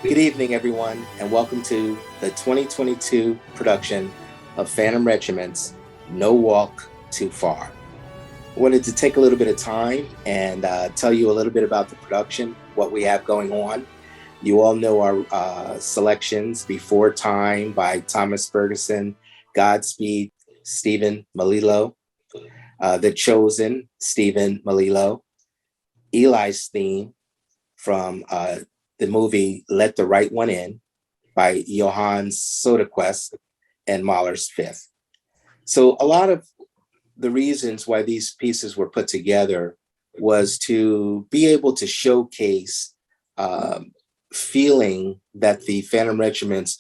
Good evening, everyone, and welcome to the 2022 production of Phantom Regiment's No Walk Too Far. I wanted to take a little bit of time and tell you a little bit about the production, what we have going on. You all know our selections: Before Time by Thomas Ferguson, Godspeed, Stephen Malilo, The Chosen, Stephen Malilo, Eli's Theme from the movie Let the Right One In by Johann Soderquist and Mahler's Fifth. So a lot of the reasons why these pieces were put together was to be able to showcase feeling that the Phantom Regiment's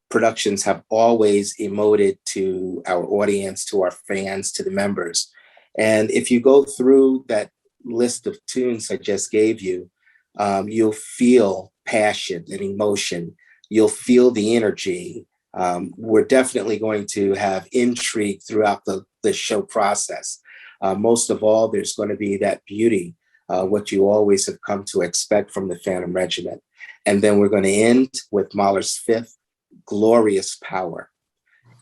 productions have always emoted to our audience, to our fans, to the members. And if you go through that list of tunes I just gave you, you'll feel passion and emotion. You'll feel the energy. We're definitely going to have intrigue throughout the show process. Most of all, there's going to be that beauty, what you always have come to expect from the Phantom Regiment. And then we're going to end with Mahler's Fifth, Glorious Power.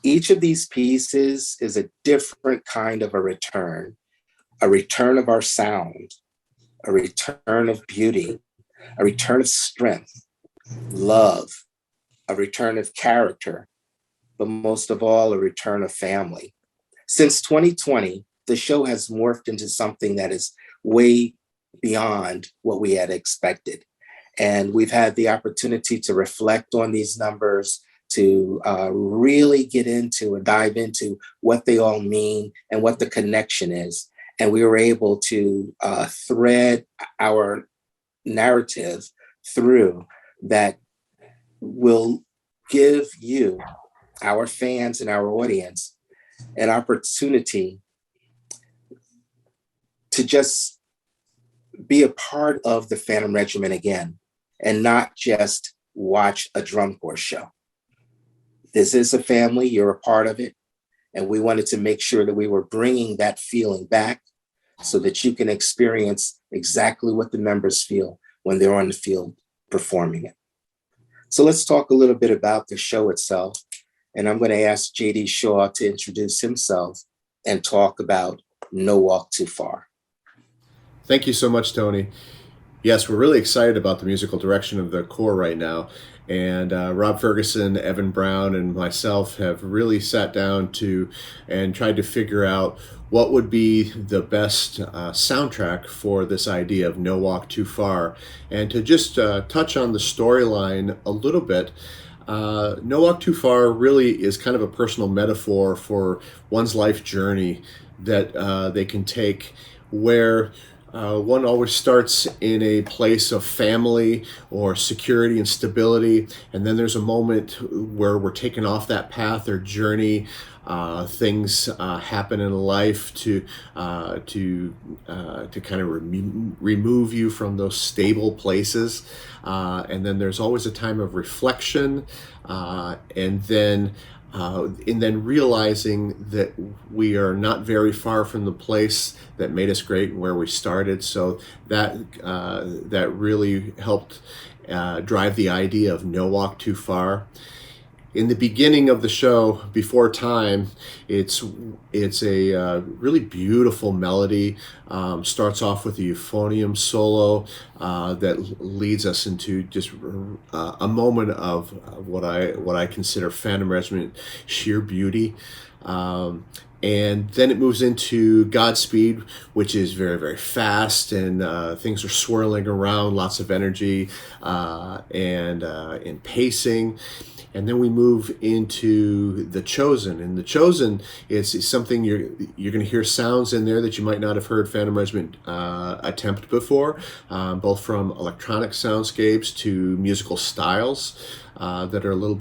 Each of these pieces is a different kind of a return of our sound, a return of beauty, a return of strength, love, a return of character, but most of all, a return of family. Since 2020, the show has morphed into something that is way beyond what we had expected. And we've had the opportunity to reflect on these numbers, to really get into and dive into what they all mean and what the connection is. And we were able to thread our narrative through that will give you, our fans and our audience, an opportunity to just be a part of the Phantom Regiment again and not just watch a drum corps show. This is a family, you're a part of it. And we wanted to make sure that we were bringing that feeling back so that you can experience exactly what the members feel when they're on the field performing it. So let's talk a little bit about the show itself. And I'm going to ask JD Shaw to introduce himself and talk about No Walk Too Far. Thank you so much, Tony. Yes, we're really excited about the musical direction of the corps right now. And Rob Ferguson, Evan Brown, and myself have really sat down and tried to figure out what would be the best soundtrack for this idea of No Walk Too Far. And to just touch on the storyline a little bit, No Walk Too Far really is kind of a personal metaphor for one's life journey that they can take, where one always starts in a place of family or security and stability, and then there's a moment where we're taken off that path or journey. Things happen in life to kind of remove you from those stable places, and then there's always a time of reflection, and then realizing that we are not very far from the place that made us great and where we started. So that really helped drive the idea of No Walk Too Far. In the beginning of the show, Before Time, it's a really beautiful melody. Starts off with a euphonium solo that leads us into just a moment of what I consider Phantom Regiment sheer beauty. And then it moves into Godspeed, which is very, very fast, and things are swirling around, lots of energy and pacing. And then we move into The Chosen. And The Chosen is something you're going to hear sounds in there that you might not have heard Phantom Regiment attempt before, both from electronic soundscapes to musical styles that are a little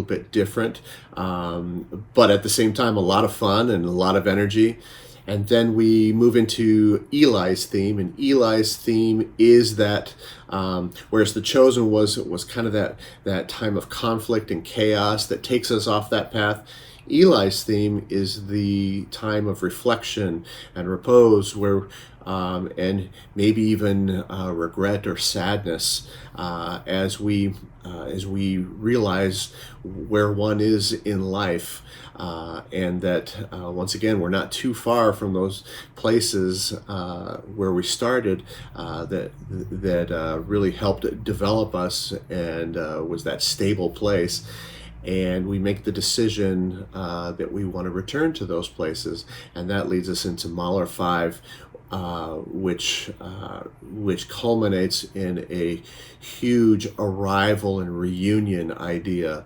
bit different, but at the same time a lot of fun and a lot of energy. And then we move into Eli's theme, and Eli's theme is that, whereas The Chosen was kind of that time of conflict and chaos that takes us off that path. Eli's theme is the time of reflection and repose, where and maybe even regret or sadness as we realize where one is in life, and that once again we're not too far from those places where we started, that really helped develop us and was that stable place. And we make the decision that we want to return to those places, and that leads us into Mahler 5, which culminates in a huge arrival and reunion idea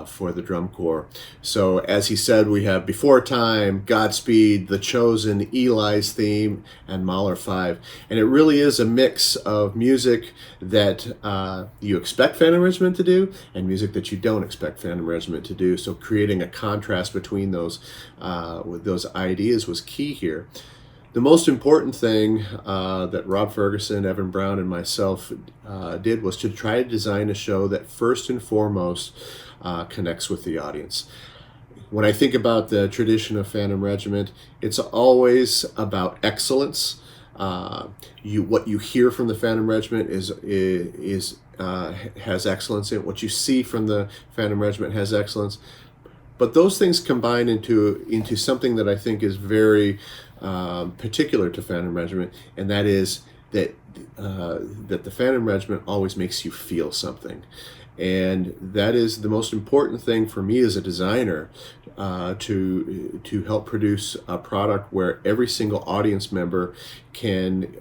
for the drum corps. So, as he said, we have Before Time, Godspeed, The Chosen, Eli's theme, and Mahler 5. And it really is a mix of music that you expect Phantom Regiment to do and music that you don't expect Phantom Regiment to do. So, creating a contrast between those with those ideas was key here. The most important thing that Rob Ferguson, Evan Brown, and myself did was to try to design a show that first and foremost connects with the audience. When I think about the tradition of Phantom Regiment, it's always about excellence. What you hear from the Phantom Regiment is has excellence in it. What you see from the Phantom Regiment has excellence. But those things combine into something that I think is very particular to Phantom Regiment, and that is that that the Phantom Regiment always makes you feel something. And that is the most important thing for me as a designer, to help produce a product where every single audience member can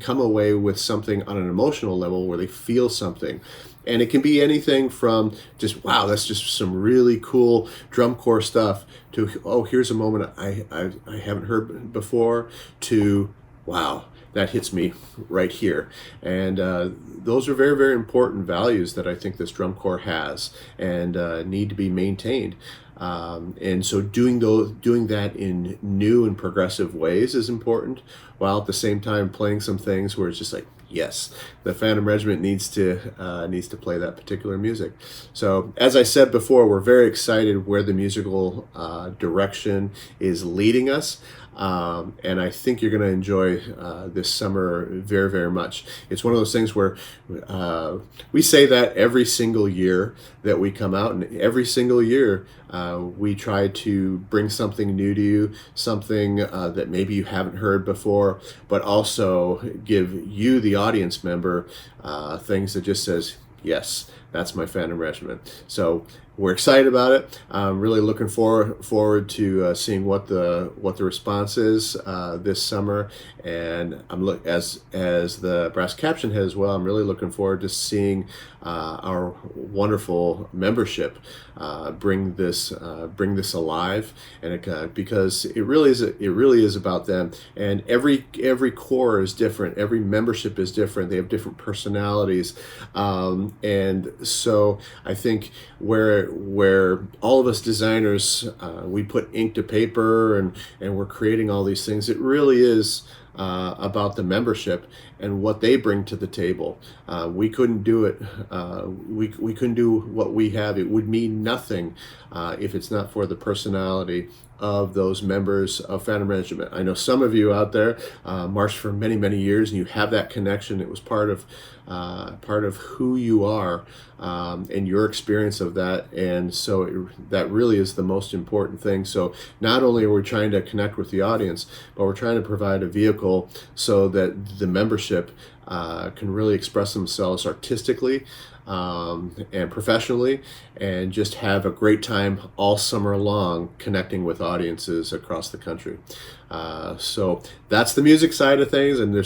come away with something on an emotional level where they feel something. And it can be anything from just, wow, that's just some really cool drum corps stuff, to, oh, here's a moment I haven't heard before, to, wow, that hits me right here. And those are very, very important values that I think this drum corps has and need to be maintained. And so doing that in new and progressive ways is important, while at the same time playing some things where it's just like, yes, the Phantom Regiment needs to play that particular music. So, as I said before, we're very excited where the musical direction is leading us. And I think you're going to enjoy this summer very, very much. It's one of those things where we say that every single year that we come out, and every single year we try to bring something new to you, something that maybe you haven't heard before, but also give you, the audience member, things that just says, yes, that's my Phantom Regiment. So we're excited about it. I'm really looking forward to seeing what the response is this summer, and as the brass caption head as well. I'm really looking forward to seeing our wonderful membership bring this alive, and because it really is about them. And every corps is different. Every membership is different. They have different personalities, and so I think where all of us designers, we put ink to paper, and we're creating all these things, it really is about the membership and what they bring to the table. We couldn't do it. We couldn't do what we have. It would mean nothing if it's not for the personality of those members of Phantom Regiment. I know some of you out there marched for many, many years, and you have that connection. It was part of who you are, and your experience of that. And so that really is the most important thing. So not only are we trying to connect with the audience, but we're trying to provide a vehicle so that the membership can really express themselves artistically and professionally, and just have a great time all summer long connecting with audiences across the country. So that's the music side of things, and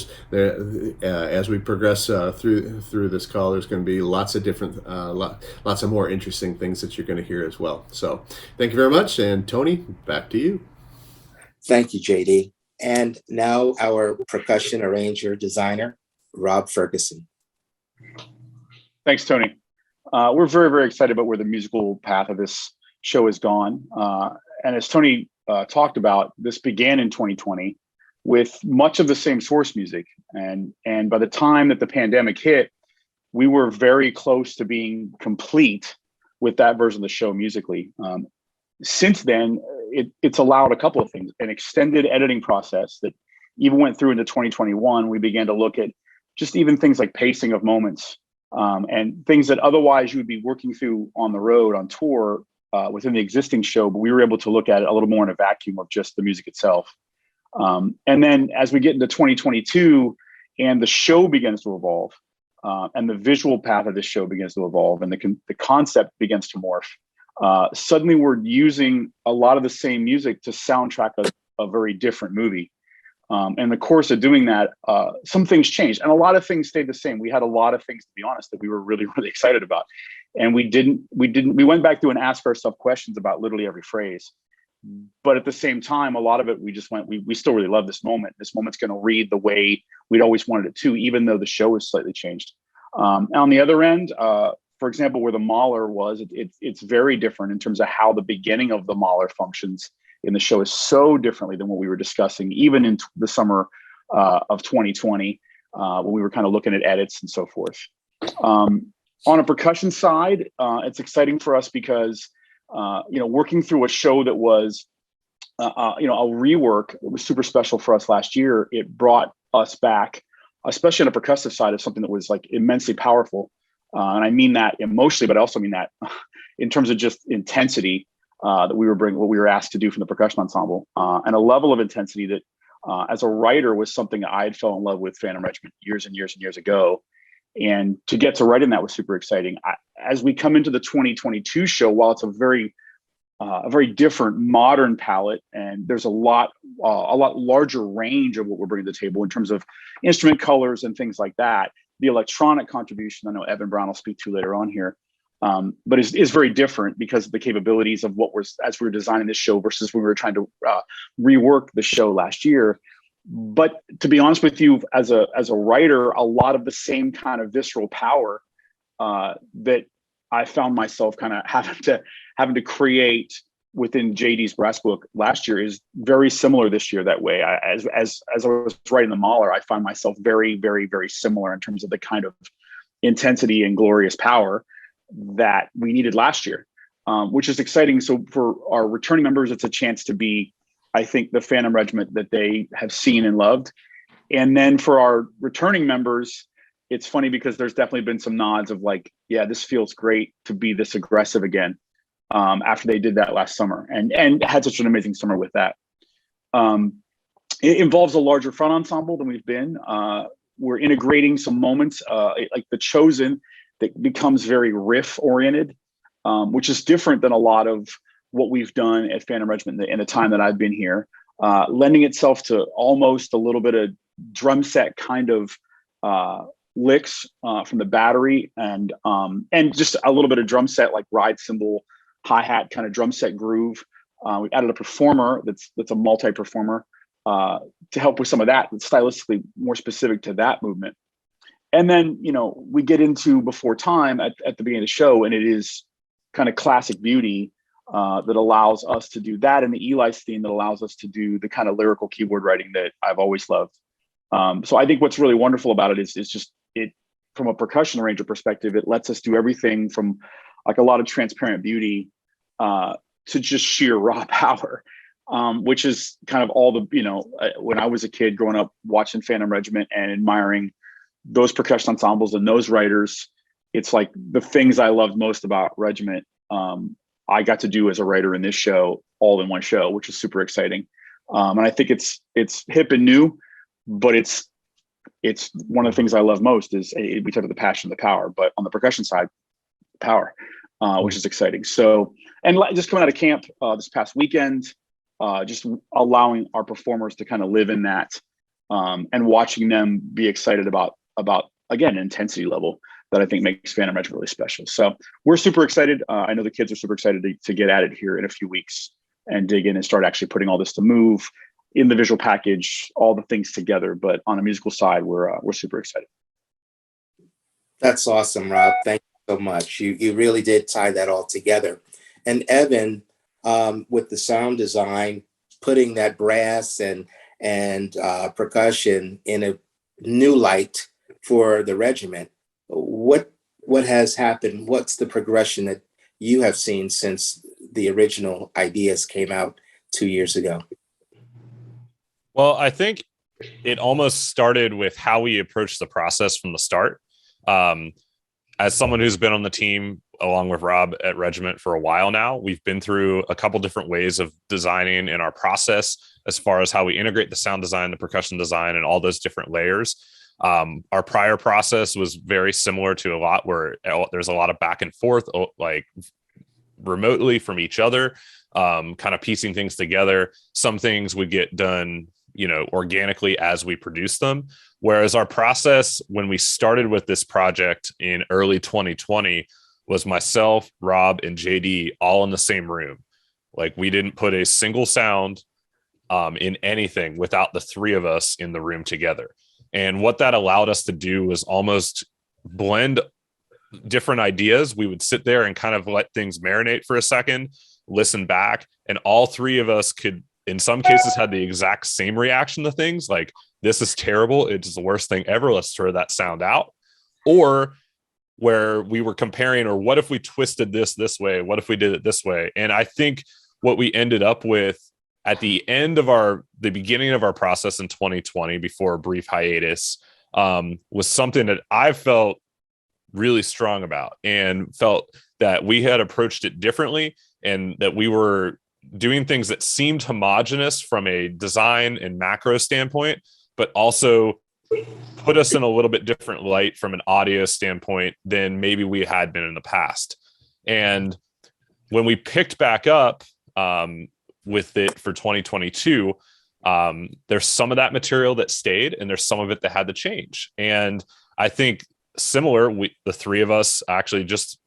as we progress through this call, there's going to be lots of different, lots of more interesting things that you're going to hear as well. So thank you very much, and Tony, back to you. Thank you, JD. And now our percussion arranger designer, Rob Ferguson. Thanks, Tony. We're very, very excited about where the musical path of this show has gone. And as Tony talked about, this began in 2020 with much of the same source music. And by the time that the pandemic hit, we were very close to being complete with that version of the show musically. since then, it's allowed a couple of things: an extended editing process that even went through into 2021. We began to look at just even things like pacing of moments, and things that otherwise you would be working through on the road on tour within the existing show, but we were able to look at it a little more in a vacuum of just the music itself. And then as we get into 2022 and the show begins to evolve, and the visual path of this show begins to evolve, and the concept begins to morph, suddenly we're using a lot of the same music to soundtrack a very different movie. In the course of doing that, some things changed, and a lot of things stayed the same. We had a lot of things, to be honest, that we were really, really excited about, and we went back through and asked ourselves questions about literally every phrase. But at the same time, a lot of it, we still really love this moment. This moment's going to read the way we'd always wanted it to, even though the show is slightly changed. On the other end, for example, where the Mahler was, it's very different in terms of how the beginning of the Mahler functions in the show is so differently than what we were discussing, even in the summer of 2020, when we were kind of looking at edits and so forth. On a percussion side, it's exciting for us because working through a show that was, a rework that was super special for us last year. It brought us back, especially on the percussive side, of something that was like immensely powerful. And I mean that emotionally, but I also mean that in terms of just intensity that we were bringing, what we were asked to do from the percussion ensemble, and a level of intensity that, as a writer, was something I had fell in love with Phantom Regiment years and years and years ago. And to get to writing that was super exciting. As we come into the 2022 show, while it's a very different modern palette, and there's a lot larger range of what we're bringing to the table in terms of instrument colors and things like that. The electronic contribution, I know Evan Brown will speak to later on here, but is very different because of the capabilities of what was as we were designing this show versus when we were trying to rework the show last year. But to be honest with you, as a writer, a lot of the same kind of visceral power that I found myself kind of having to create within JD's brass book last year is very similar this year that way. As I was writing the Mahler, I find myself very, very, very similar in terms of the kind of intensity and glorious power that we needed last year, which is exciting. So for our returning members, it's a chance to be, I think, the Phantom Regiment that they have seen and loved. And then for our returning members, it's funny because there's definitely been some nods of like, yeah, this feels great to be this aggressive again, after they did that last summer and had such an amazing summer with that. It involves a larger front ensemble than we've been. We're integrating some moments like The Chosen that becomes very riff oriented, which is different than a lot of what we've done at Phantom Regiment in the time that I've been here, lending itself to almost a little bit of drum set kind of licks from the battery, and just a little bit of drum set like ride cymbal, hi-hat kind of drum set groove. We added a performer that's a multi-performer to help with some of that, stylistically more specific to that movement. And then, we get into Before Time at the beginning of the show, and it is kind of classic beauty that allows us to do that, and the Eli's theme that allows us to do the kind of lyrical keyboard writing that I've always loved. So I think what's really wonderful about it is just it, from a percussion arranger perspective, it lets us do everything from like a lot of transparent beauty to just sheer raw power, which is kind of all the, when I was a kid growing up watching Phantom Regiment and admiring those percussion ensembles and those writers, it's like the things I loved most about Regiment, I got to do as a writer in this show, all in one show, which is super exciting. And I think it's hip and new, but it's one of the things I love most is we talk about the passion, the power, but on the percussion side, power, which is exciting. So, and just coming out of camp this past weekend, just allowing our performers to kind of live in that, and watching them be excited about again, intensity level that I think makes Phantom Regiment really special. So we're super excited. I know the kids are super excited to get at it here in a few weeks and dig in and start actually putting all this to move in the visual package, all the things together. But on a musical side, we're super excited. That's awesome, Rob. Thank you so much. You really did tie that all together. And Evan, with the sound design, putting that brass and percussion in a new light for the regiment, what has happened? What's the progression that you have seen since the original ideas came out 2 years ago? Well, I think it almost started with how we approached the process from the start. As someone who's been on the team along with Rob at Regiment for a while now, we've been through a couple different ways of designing in our process as far as how we integrate the sound design, the percussion design, and all those different layers. Our prior process was very similar to a lot where there's a lot of back and forth, like remotely from each other, kind of piecing things together. Some things would get done, organically as we produce them. Whereas our process, when we started with this project in early 2020, was myself, Rob, and JD all in the same room. Like, we didn't put a single sound in anything without the three of us in the room together. And what that allowed us to do was almost blend different ideas. We would sit there and kind of let things marinate for a second, listen back, and all three of us could, in some cases, had the exact same reaction to things, like, this is terrible, it's the worst thing ever, let's throw that sound out. Or where we were comparing, or what if we twisted this way, what if we did it this way? And I think what we ended up with at the end of the beginning of our process in 2020, before a brief hiatus, was something that I felt really strong about, and felt that we had approached it differently, and that we were doing things that seemed homogenous from a design and macro standpoint, but also put us in a little bit different light from an audio standpoint than maybe we had been in the past. And when we picked back up with it for 2022, there's some of that material that stayed, and there's some of it that had to change. And I think similar, the three of us actually just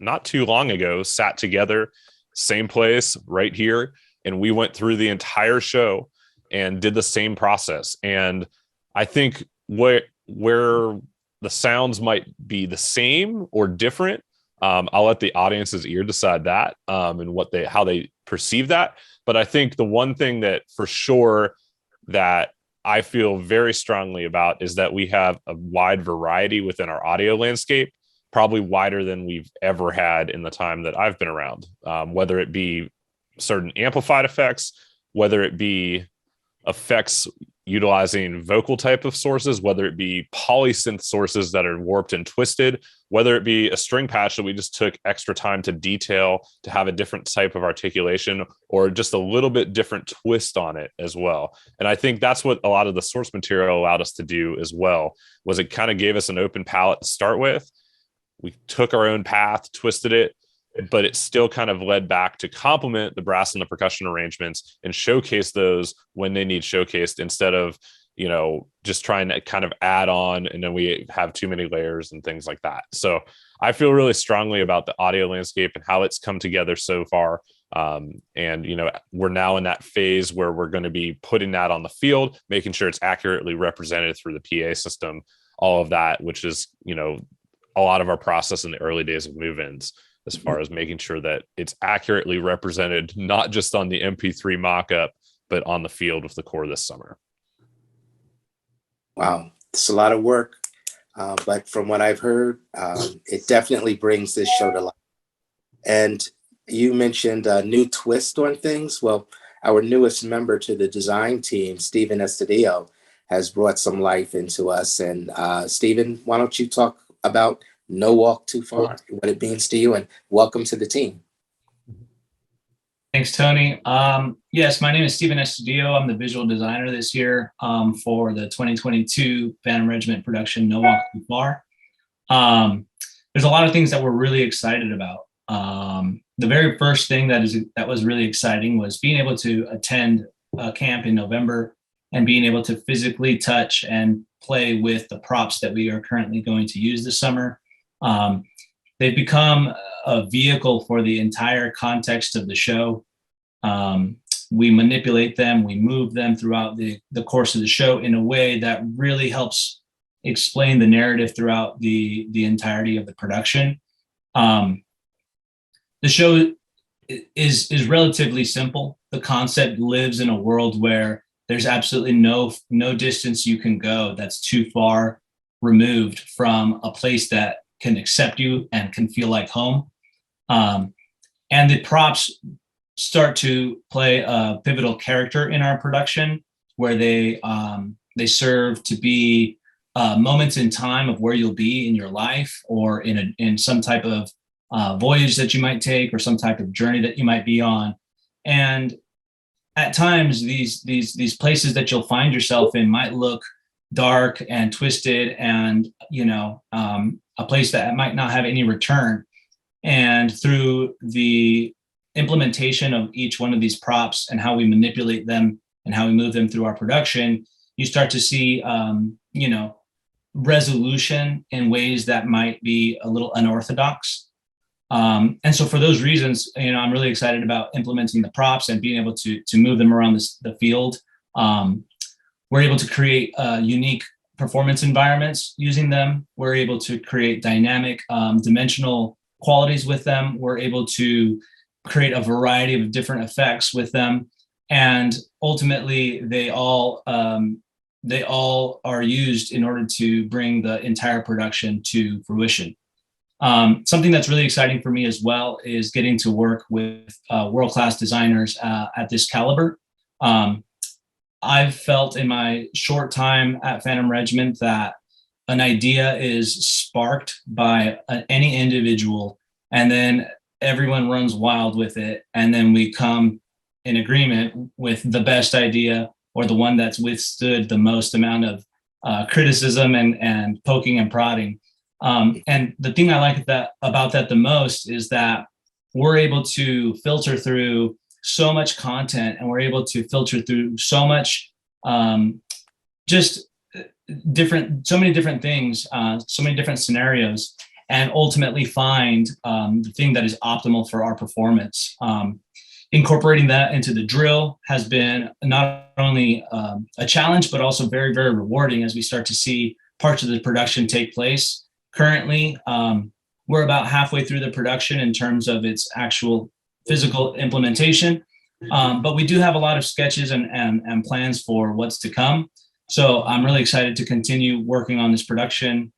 not too long ago sat together, same place right here, and we went through the entire show and did the same process. And I think where the sounds might be the same or different, I'll let the audience's ear decide that, and how they perceive that. But I think the one thing that for sure that I feel very strongly about is that we have a wide variety within our audio landscape, probably wider than we've ever had in the time that I've been around, whether it be certain amplified effects, whether it be effects utilizing vocal type of sources, whether it be polysynth sources that are warped and twisted, whether it be a string patch that we just took extra time to detail to have a different type of articulation, or just a little bit different twist on it as well. And I think that's what a lot of the source material allowed us to do as well, was it kind of gave us an open palette to start with. We took our own path, twisted it, but it still kind of led back to complement the brass and the percussion arrangements and showcase those when they need showcased, instead of, just trying to kind of add on, and then we have too many layers and things like that. So I feel really strongly about the audio landscape and how it's come together so far. And we're now in that phase where we're going to be putting that on the field, making sure it's accurately represented through the PA system, all of that, which is, a lot of our process in the early days of move-ins, as far as making sure that it's accurately represented, not just on the MP3 mock-up, but on the field with the core this summer. Wow, it's a lot of work, but from what I've heard, it definitely brings this show to life. And you mentioned a new twist on things. Well, our newest member to the design team, Stephen Estadio, has brought some life into us. And Stephen, why don't you talk about No Walk Too Far, what it means to you, and welcome to the team. Thanks, Tony. Yes, my name is Stephen Estadio. I'm the visual designer this year for the 2022 Phantom Regiment production, No Walk Too Far. There's a lot of things that we're really excited about. The very first thing that was really exciting was being able to attend a camp in November and being able to physically touch and play with the props that we are currently going to use this summer. They've become a vehicle for the entire context of the show. We manipulate them, we move them throughout the course of the show in a way that really helps explain the narrative throughout the entirety of the production. The show is relatively simple. The concept lives in a world where there's absolutely no distance you can go that's too far removed from a place that can accept you and can feel like home. and the props start to play a pivotal character in our production, where they serve to be moments in time of where you'll be in your life, or in some type of voyage that you might take, or some type of journey that you might be on. And at times, these places that you'll find yourself in might look dark and twisted, and a place that might not have any return. And through the implementation of each one of these props and how we manipulate them and how we move them through our production, you start to see resolution in ways that might be a little unorthodox. And so for those reasons, I'm really excited about implementing the props and being able to move them around the field. We're able to create unique performance environments using them. We're able to create dynamic, dimensional qualities with them. We're able to create a variety of different effects with them. And ultimately, they all are used in order to bring the entire production to fruition. Something that's really exciting for me as well is getting to work with world-class designers at this caliber. I've felt in my short time at Phantom Regiment that an idea is sparked by any individual, and then everyone runs wild with it, and then we come in agreement with the best idea, or the one that's withstood the most amount of criticism and poking and prodding. And the thing I like about that the most is that we're able to filter through so much content, and we're able to filter through so much, so many different things, so many different scenarios, and ultimately find the thing that is optimal for our performance. Incorporating that into the drill has been not only a challenge, but also very, very rewarding as we start to see parts of the production take place. Currently, we're about halfway through the production in terms of its actual physical implementation, but we do have a lot of sketches and plans for what's to come. So I'm really excited to continue working on this production,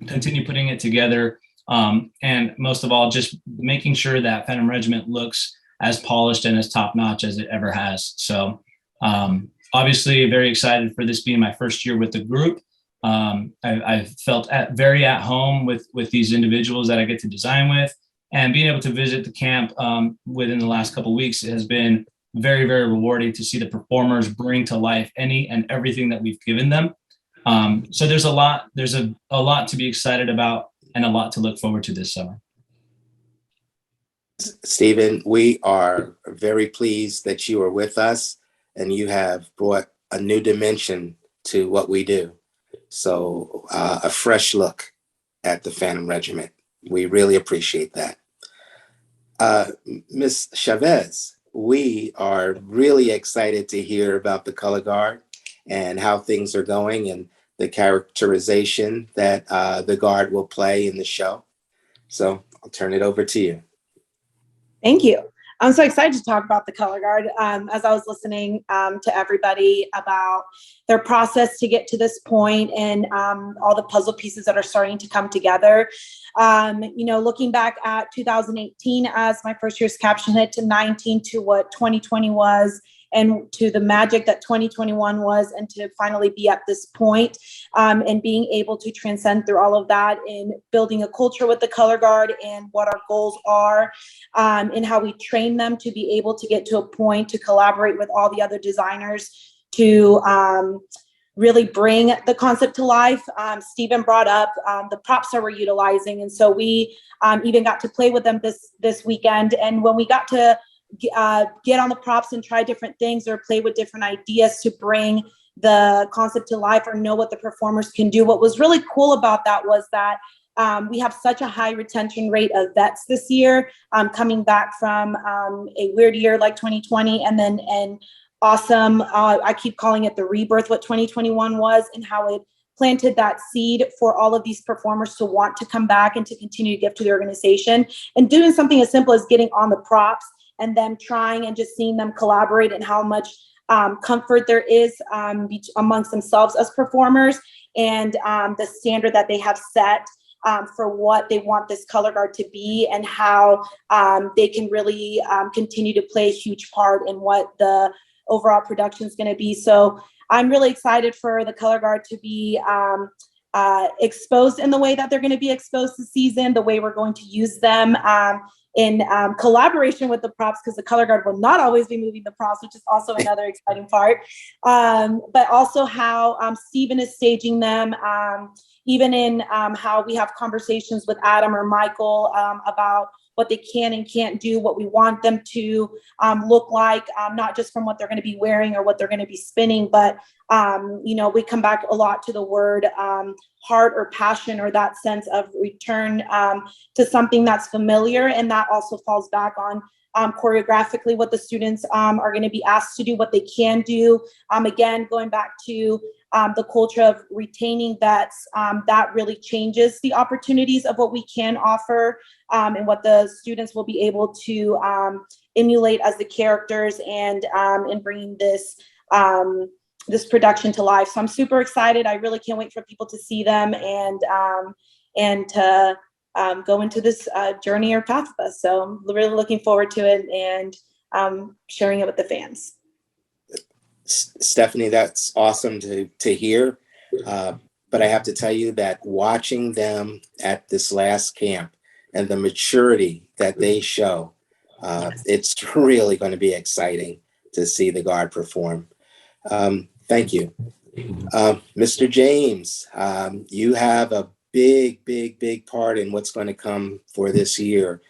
continue putting it together, and most of all, just making sure that Phantom Regiment looks as polished and as top-notch as it ever has. So obviously very excited for this being my first year with the group. I felt very at home with these individuals that I get to design with, and being able to visit the camp within the last couple of weeks, it has been very, very rewarding to see the performers bring to life any and everything that we've given them. So there's a lot to be excited about, and a lot to look forward to this summer. Stephen, we are very pleased that you are with us, and you have brought a new dimension to what we do. So a fresh look at the Phantom Regiment. We really appreciate that. Ms. Chavez, we are really excited to hear about the color guard and how things are going, and the characterization that the guard will play in the show. So I'll turn it over to you. Thank you. I'm so excited to talk about the color guard. As I was listening to everybody about their process to get to this point, and all the puzzle pieces that are starting to come together. Looking back at 2018 as my first year's caption hit, to 19, to what 2020 was, and to the magic that 2021 was, and to finally be at this point, and being able to transcend through all of that in building a culture with the color guard, and what our goals are, and how we train them to be able to get to a point to collaborate with all the other designers to really bring the concept to life. Stephen brought up the props that we're utilizing, and so we even got to play with them this weekend. And when we got to get on the props and try different things, or play with different ideas to bring the concept to life, or know what the performers can do, what was really cool about that was that we have such a high retention rate of vets this year, coming back from a weird year like 2020, and then an awesome, I keep calling it the rebirth, what 2021 was, and how it planted that seed for all of these performers to want to come back and to continue to give to the organization. And doing something as simple as getting on the props and them trying and just seeing them collaborate, and how much comfort there is amongst themselves as performers, and the standard that they have set for what they want this color guard to be, and how they can really continue to play a huge part in what the overall production is going to be. So I'm really excited for the color guard to be exposed in the way that they're going to be exposed this season, the way we're going to use them in collaboration with the props, because the color guard will not always be moving the props, which is also another exciting part. But also how Stephen is staging them, even in how we have conversations with Adam or Michael about what they can and can't do, what we want them to look like, not just from what they're going to be wearing or what they're going to be spinning, but we come back a lot to the word heart or passion, or that sense of return to something that's familiar. And that also falls back on choreographically what the students are going to be asked to do, what they can do. Again, going back to the culture of retaining vets, that really changes the opportunities of what we can offer and what the students will be able to emulate as the characters, and in bringing this this production to life. So I'm super excited. I really can't wait for people to see them and to go into this journey or path with us. So I'm really looking forward to it and sharing it with the fans. Stephanie, that's awesome to hear. But I have to tell you that watching them at this last camp and the maturity that they show, it's really going to be exciting to see the Guard perform. Thank you. Mr. James, you have a big part in what's going to come for this year,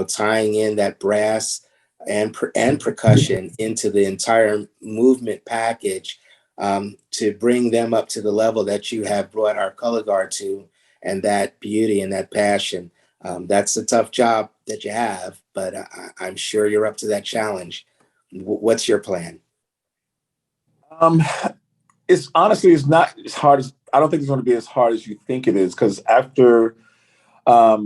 tying in that brass and percussion into the entire movement package to bring them up to the level that you have brought our color guard to, and that beauty and that passion. That's a tough job that you have, but I'm sure you're up to that challenge. What's your plan? It's not as hard as, I don't think it's going to be as hard as you think it is, because after I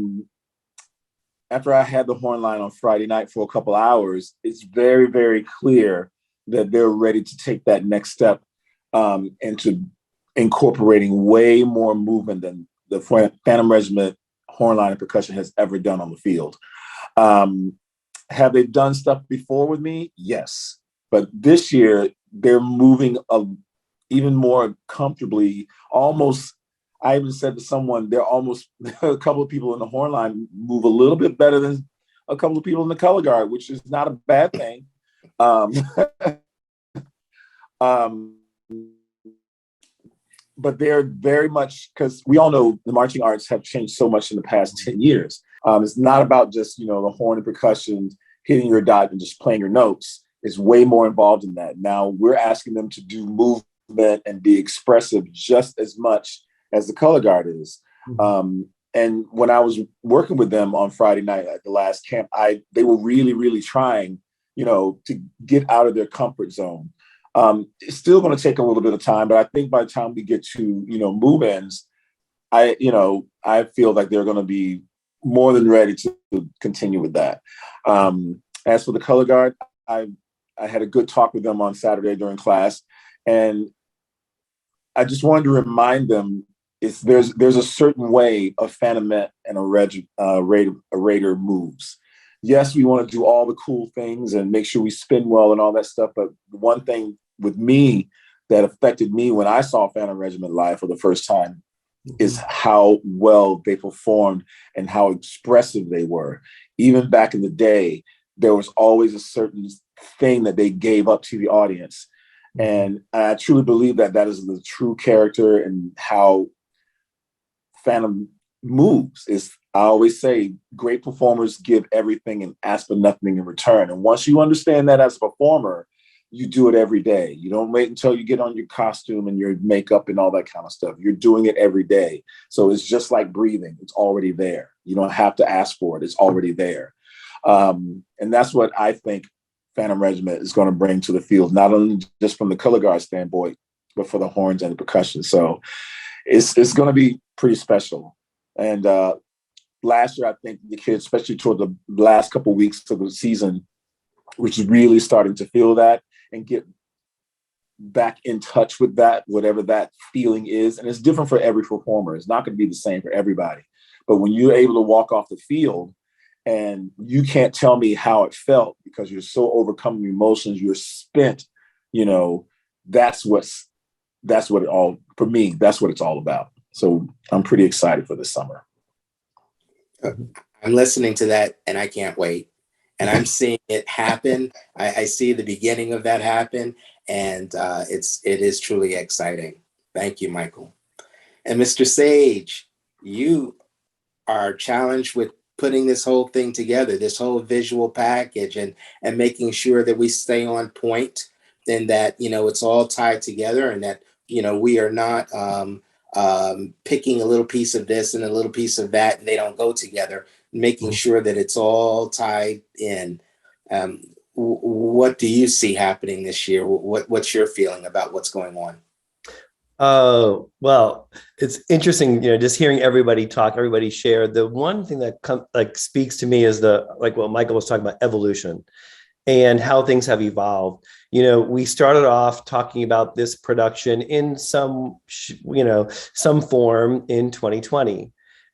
had the horn line on Friday night for a couple hours, it's very, very clear that they're ready to take that next step into incorporating way more movement than the Phantom Regiment horn line and percussion has ever done on the field. Have they done stuff before with me? Yes. But this year, they're moving even more comfortably. Almost, I even said to someone, a couple of people in the horn line move a little bit better than a couple of people in the color guard, which is not a bad thing. But they're very much, because we all know the marching arts have changed so much in the past 10 years. It's not about just, the horn and percussion, hitting your dot and just playing your notes. It's way more involved in that. Now we're asking them to do movement and be expressive just as much as the color guard is. Mm-hmm. And when I was working with them on Friday night at the last camp, they were really, really trying, to get out of their comfort zone. It's still going to take a little bit of time, but I think by the time we get to, move-ins, I feel like they're going to be more than ready to continue with that. As for the color guard, I had a good talk with them on Saturday during class, and I just wanted to remind them there's a certain way a Phantomette and a Raider moves. Yes, we want to do all the cool things and make sure we spin well and all that stuff, but one thing with me that affected me when I saw Phantom Regiment live for the first time is how well they performed and how expressive they were. Even back in the day, there was always a certain thing that they gave up to the audience. And I truly believe that is the true character and how Phantom moves. I always say great performers give everything and ask for nothing in return. And once you understand that as a performer, you do it every day. You don't wait until you get on your costume and your makeup and all that kind of stuff. You're doing it every day. So it's just like breathing. It's already there. You don't have to ask for it. It's already there. And that's what I think Phantom Regiment is going to bring to the field, not only just from the color guard standpoint, but for the horns and the percussion. So it's going to be pretty special. And last year, I think the kids, especially toward the last couple of weeks of the season, which is really starting to feel that and get back in touch with that, whatever that feeling is. And it's different for every performer. It's not going to be the same for everybody. But when you're able to walk off the field and you can't tell me how it felt because you're so overcome with emotions, you're spent, you know, that's what it all, for me, that's what it's all about. So I'm pretty excited for this summer. I'm listening to that and I can't wait. And I'm seeing it happen. I see the beginning of that happen, and it is truly exciting. Thank you, Michael. And Mr. Sage, you are challenged with putting this whole thing together, this whole visual package, and making sure that we stay on point, and that, you know, it's all tied together, and that, you know, we are not picking a little piece of this and a little piece of that, and they don't go together, making sure that it's all tied in. What do you see happening this year? What's your feeling about what's going on? Oh, well, it's interesting, you know, just hearing everybody talk, everybody share. The one thing that speaks to me is like what Michael was talking about, evolution and how things have evolved. You know, we started off talking about this production in some form in 2020.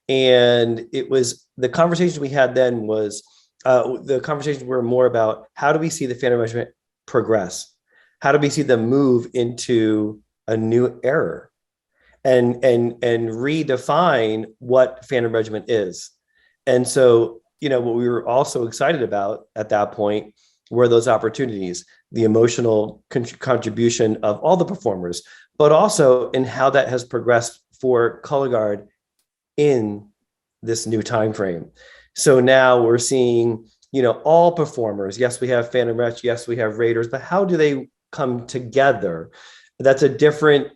And it was, the conversation we had then was, the conversations were more about how do we see the Phantom Regiment progress? How do we see them move into a new era and redefine what Phantom Regiment is? And so, you know, what we were also excited about at that point were those opportunities, the emotional contribution of all the performers, but also in how that has progressed for Color Guard in this new time frame. So now we're seeing, you know, all performers. Yes, we have Phantom Reg, yes, we have Raiders, but how do they come together? That's a different,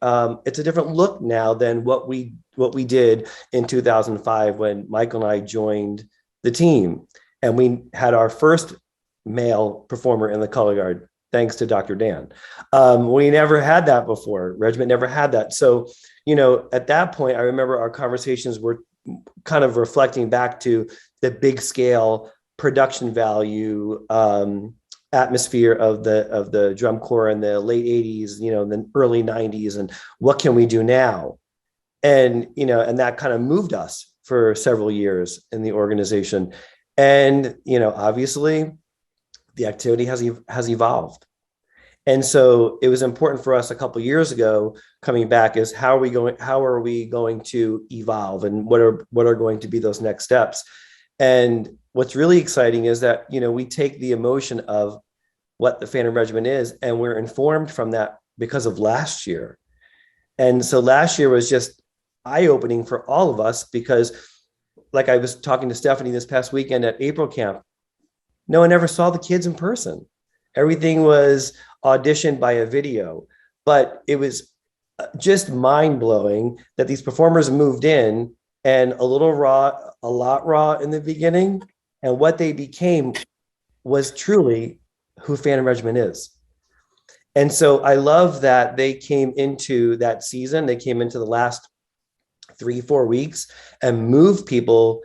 it's a different look now than what we did in 2005 when Michael and I joined the team, and we had our first male performer in the Color Guard, thanks to Dr. Dan. We never had that before. Regiment never had that. So, you know, at that point, I remember our conversations were kind of reflecting back to the big scale production value, atmosphere of the drum corps in the late 80s, you know, the early 90s, and what can we do now? And, you know, and that kind of moved us for several years in the organization. And, you know, obviously the activity has evolved. And so it was important for us a couple of years ago coming back is how are we going to evolve, and what are going to be those next steps? And what's really exciting is that, you know, we take the emotion of what the Phantom Regiment is, and we're informed from that because of last year. And so last year was just eye-opening for all of us because, like I was talking to Stephanie this past weekend at April Camp, no one ever saw the kids in person. Everything was auditioned by a video, but it was just mind-blowing that these performers moved in and a lot raw in the beginning, and what they became was truly who Phantom Regiment is. And so I love that they came into that season, they came into the last 3-4 weeks and moved people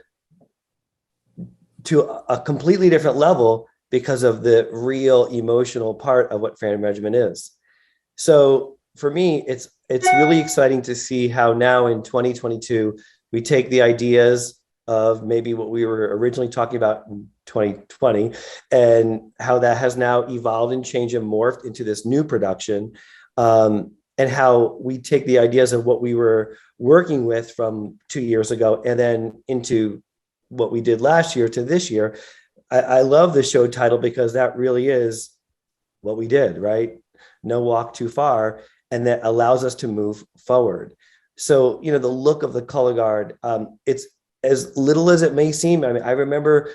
to a completely different level because of the real emotional part of what Phantom Regiment is. So for me, it's really exciting to see how now in 2022, we take the ideas of maybe what we were originally talking about in 2020 and how that has now evolved and changed and morphed into this new production, and how we take the ideas of what we were working with from 2 years ago and then into what we did last year to this year. I love the show title because that really is what we did, right? No walk too far, and that allows us to move forward. So, you know, the look of the Color Guard, it's as little as it may seem. I mean, I remember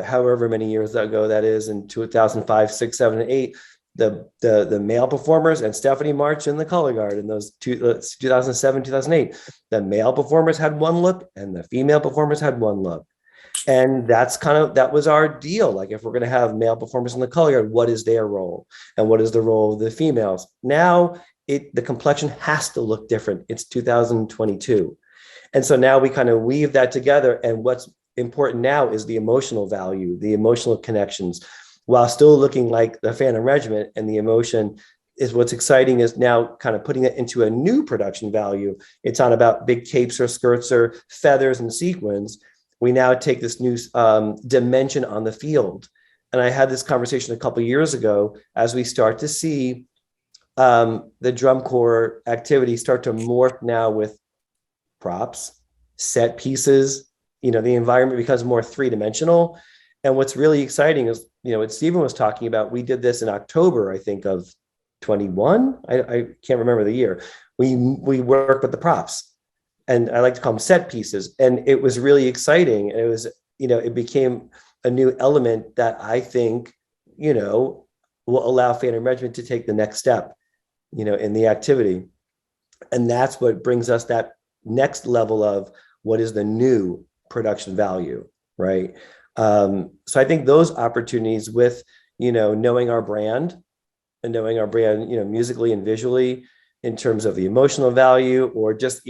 however many years ago that is, in 2005, 6, 7, and 8, the male performers and Stephanie marched in the Color Guard in those 2007, 2008. The male performers had one look and the female performers had one look. And that was our deal. Like, if we're going to have male performers in the Color Guard, what is their role? And what is the role of the females? Now the complexion has to look different. It's 2022. And so now we kind of weave that together. And what's important now is the emotional value, the emotional connections, while still looking like the Phantom Regiment and the emotion is what's exciting is now kind of putting it into a new production value. It's not about big capes or skirts or feathers and sequins. We now take this new dimension on the field. And I had this conversation a couple of years ago as we start to see the drum corps activity start to morph now with props, set pieces. The environment becomes more three-dimensional. And what's really exciting is, what Stephen was talking about, we did this in October, I think, of 21. I can't remember the year. We worked with the props, and I like to call them set pieces. And it was really exciting. And it was, it became a new element that I think, will allow Phantom Regiment to take the next step, in the activity. And that's what brings us that next level of what is the new production value, right? So I think those opportunities with, knowing our brand and knowing our brand, musically and visually in terms of the emotional value, or just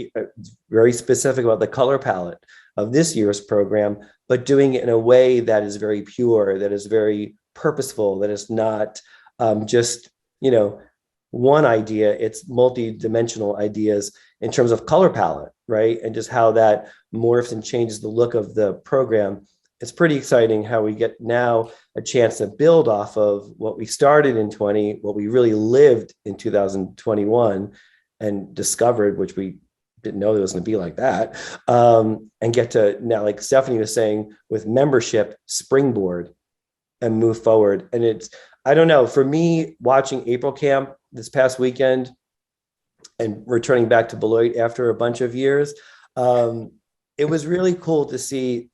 very specific about the color palette of this year's program, but doing it in a way that is very pure, that is very purposeful, that is not just, one idea, it's multi-dimensional ideas in terms of color palette, right? And just how that morphs and changes the look of the program. It's pretty exciting how we get now a chance to build off of what we started in 20, what we really lived in 2021 and discovered, which we didn't know it was going to be like that. And get to now, like Stephanie was saying, with membership, springboard and move forward. And it's, I don't know, for me, watching April Camp this past weekend and returning back to Beloit after a bunch of years, it was really cool to see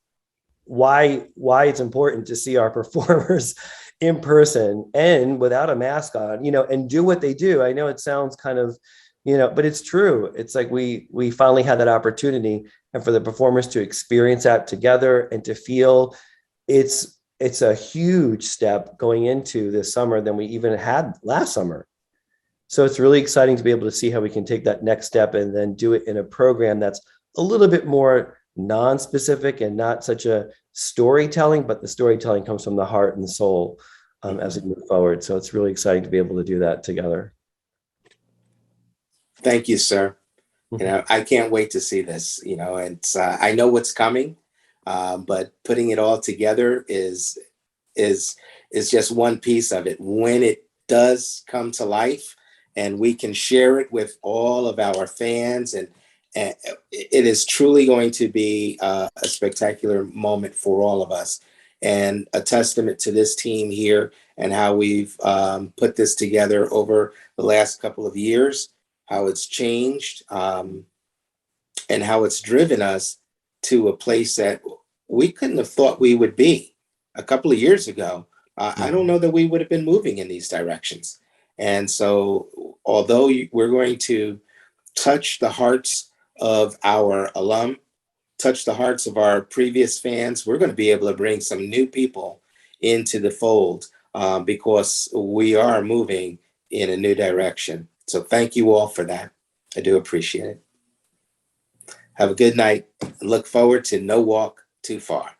why it's important to see our performers in person and without a mask on, and do what they do. I know it sounds kind of, but it's true. It's like we finally had that opportunity, and for the performers to experience that together and to feel it's a huge step going into this summer than we even had last summer. So it's really exciting to be able to see how we can take that next step and then do it in a program that's a little bit more non-specific and not such a storytelling, but the storytelling comes from the heart and the soul as we move forward. So it's really exciting to be able to do that together. Thank you, sir. I can't wait to see this. It's I know what's coming, but putting it all together is just one piece of it. When it does come to life, and we can share it with all of our fans, and it is truly going to be a spectacular moment for all of us, and a testament to this team here and how we've put this together over the last couple of years, how it's changed, and how it's driven us to a place that we couldn't have thought we would be a couple of years ago. I don't know that we would have been moving in these directions. And so, although we're going to touch the hearts of our alum, touch the hearts of our previous fans, we're going to be able to bring some new people into the fold because we are moving in a new direction. So thank you all for that. I do appreciate it. Have a good night. Look forward to No Walk Too Far.